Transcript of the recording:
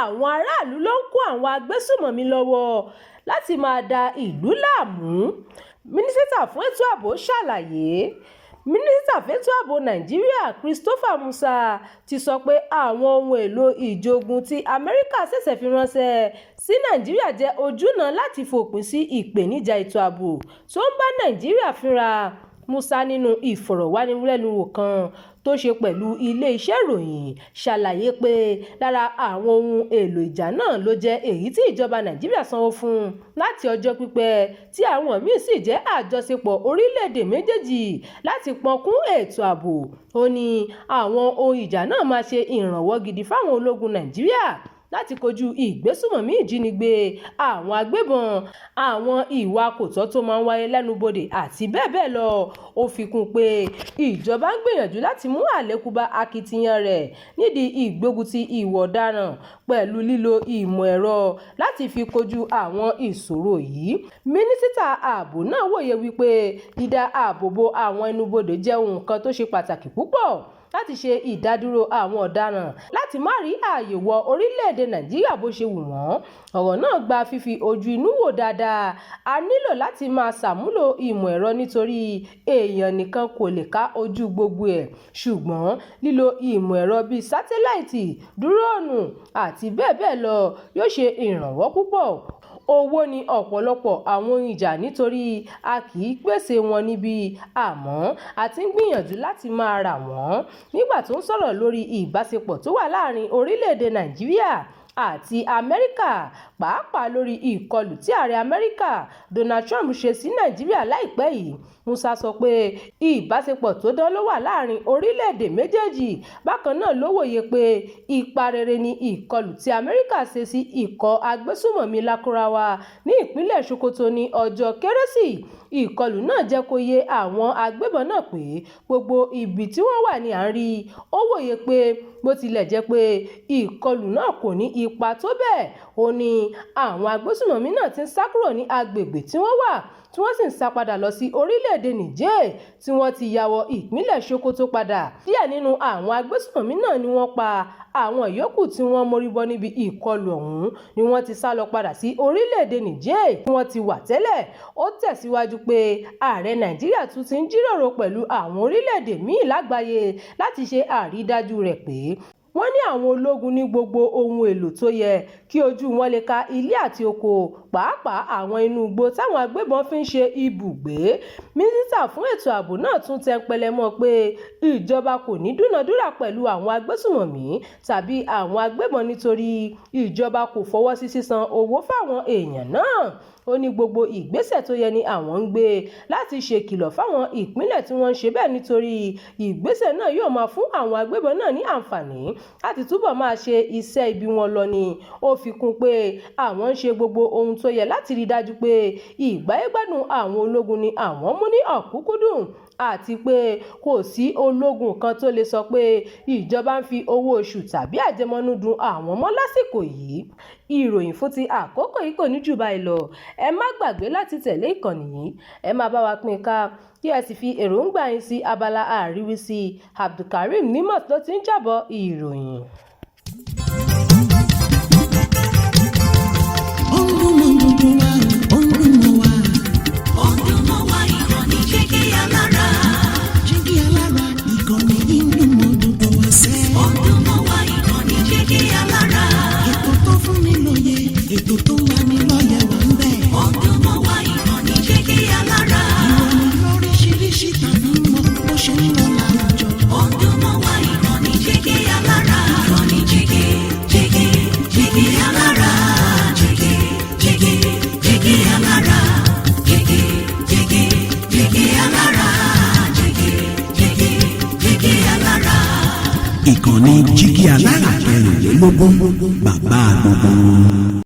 àwọn aráàlú ló ń kó àwọn agbésùmọ̀mí lọ́wọ́ láti máa da ìlú láàmú. Mínísítà fún ètò ààbò ṣàlàyé. Mínísítà fẹ́tò ààbò Nàìjíríà Christopher Musa ti sọ pé àwọn ohun èlò ìjogun tí Amẹ́ríkà ṣẹ̀ṣẹ̀ fi ránṣẹ́ sí Nàìjíríà jẹ́ ojúnà láti fòpin sí ìpèníjà ètò ààbò tó ń bá Nàìjíríà fínra. Musa nínú ìfọ̀rọ̀wánilẹ́nuwò kan tó ṣe pẹ̀lú ilé-iṣẹ́ ìròyìn ṣàlàyé pé lára àwọn ohun èlò ìjà náà ló jẹ́ èyí tí ìjọba Nàìjíríà sanwó fún láti ọjọ́ pípẹ́ tí àwọn míì sì jẹ́ àjọṣepọ̀ orílẹ̀-èdè méjèèjì láti pọnkún ètò ààbò. Ó ní àwọn ohun ìjà náà máa ṣe ìrànwọ́ gidi fáwọn ológun Nàìjíríà láti kojú ìgbésùmọ̀mí, ìjínigbé, àwọn agbébọn, àwọn ìwà kòtọ́ tó máa ń wáyé lẹ́nubodè àti bẹ́ẹ̀ bẹ́ẹ̀ lọ. Ó fi kún un pé ìjọba ń gbìyànjú láti mú àlékún bá akitiyan rẹ̀ nídìí ìgbógunti ìwà ọ̀daràn pẹ̀lú lílo ìmọ̀ ẹ̀rọ láti fi kojú àwọn ìṣòro yìí. Mínísítà ààbò náà wòye wípé dídá ààbò bo àwọn ẹnubodè jẹ́ ohun kan tó ṣe pàtàkì púpọ̀ láti ṣe ìdádúró àwọn ọ̀daràn láti má rí ààyè wọ orílẹ̀-èdè Nàìjíríà bó ṣe wù wọ́n. Ọ̀rọ̀ náà gba fífi ojú inú wò dáadáa. A nílò láti máa ṣàmúlò ìmọ̀ ẹ̀rọ nítorí èèyàn nìkan kò lè ká ojú gbogbo ẹ̀, ṣùgbọ́n lílo ìmọ̀ ẹ̀rọ bíi sátáláìtì, dúróònù àti bẹ́ẹ̀ bẹ́ẹ̀ lọ yóò ṣe ìrànwọ́ púpọ̀. Owó ni ọ̀pọ̀lọpọ̀ àwọn ohun ìjà nítorí a kì í pèsè wọn níbí, àmọ́ a ti ń gbìyànjú láti máa rà wọ́n. Nígbà tó ń sọ̀rọ̀ lórí ìbáṣepọ̀ tó wà láàrin orílẹ̀-èdè Nàìjíríà àti Amẹ́ríkà, pàápàá lórí ìkọlù tí ààrẹ Amẹ́ríkà Donald Trump ṣe sí Nàìjíríà láìpẹ́ yìí, Musa sọ pé ìbáṣepọ̀ tó dán ló wà láàrin orílẹ̀-èdè méjèèjì. Bákan náà ló wòye pé ipa rere ni ìkọlù tí Amẹ́ríkà ṣe sí ikọ̀ agbésùmọ̀mí Lakurawa ní ìpínlẹ̀ Sokoto ní ọjọ́ Kérésì. Ìkọlù náà jẹ́ kó yé àwọn agbébọn náà pé gbogbo ibi tí wọ́n wà ní à ń rí. Ó wòye pé bó tilẹ̀ jẹ́ pé ìkọlù náà kò ní ipa tó bẹ́ẹ̀, ó ní àwọn agbésùmọ̀mí náà ti ń sá kúrò ní agbègbè tí wọ́n wà tí wọ́n sì ń sá padà lọ sí orílẹ̀-èdè Niger tí wọ́n ti ya wọ ìpínlẹ̀ Sokoto padà. Díẹ̀ nínú àwọn agbésùmọ̀mí náà ni wọ́n pa. Àwọn ìyókù tí wọ́n mórí bọ́ níbi ìkọlù ọ̀hún ni wọ́n ti sá lọ padà sí orílẹ̀-èdè Niger tí wọ́n ti wà tẹ́lẹ̀. Ó tẹ̀síwájú pé ààrẹ Nàìjíríà tún ti ń jíròrò pẹ̀lú àwọn orílẹ̀-èdè míì lágbàáyé láti ṣe àrídájú rẹ̀ pé wọ́n ní àwọn ológun ní gbogbo ohun èlò tó yẹ kí ojú wọn lè ka ilé àti oko, pàápàá àwọn inú igbó táwọn agbébọn fi ń ṣe ibùgbé. Mínísítà fún ètò ààbò náà tún tẹpẹlẹ mọ́ pé ìjọba kò ní dúnàdúrà pẹ̀lú àwọn agbésùmọ̀mí tàbí àwọn agbébọn nítorí ìjọba kò fọwọ́ sí sísan owó fáwọn èèyàn náà. Ó ní gbogbo ìgbésẹ̀ tó yẹ ni àwọn ń gbé láti ṣèkìlọ̀ fáwọn ìpínlẹ̀ tí wọ́n ń ṣe bẹ́ẹ̀ nítorí ìgbésẹ̀ náà yóò máa fún àwọn agbébọn náà ní àǹfààní láti túbọ̀ máa ṣe iṣẹ́ ibi wọn lọ ni. Ó fi kún pé àwọn ń ṣe gbogbo ohun tó yẹ láti rí dájú pé ìgbáyégbádùn àwọn ológun ni àwọn mú ní ọ̀kúnkúndùn àti pé kò sí ológun kan tó lè sọ pé ìjọba ń fi owó oṣù tàbí àjẹmọ́nú dun àwọn mọ́ lásìkò yìí. Ìròyìn fún ti àkókò yìí kò ní jù báyìí lọ. Ẹ má gbàgbé láti tẹ̀lé ìkànnì yìí. Ẹ máa bá wa pín ká kí ẹ sì fi èròǹgbà yín sí abala àríwísí. Abdulkareem Nimot ló ti ń jábọ̀ ìròyìn. Ìkànnì Jígí Alára 24, bàbá gbogbo.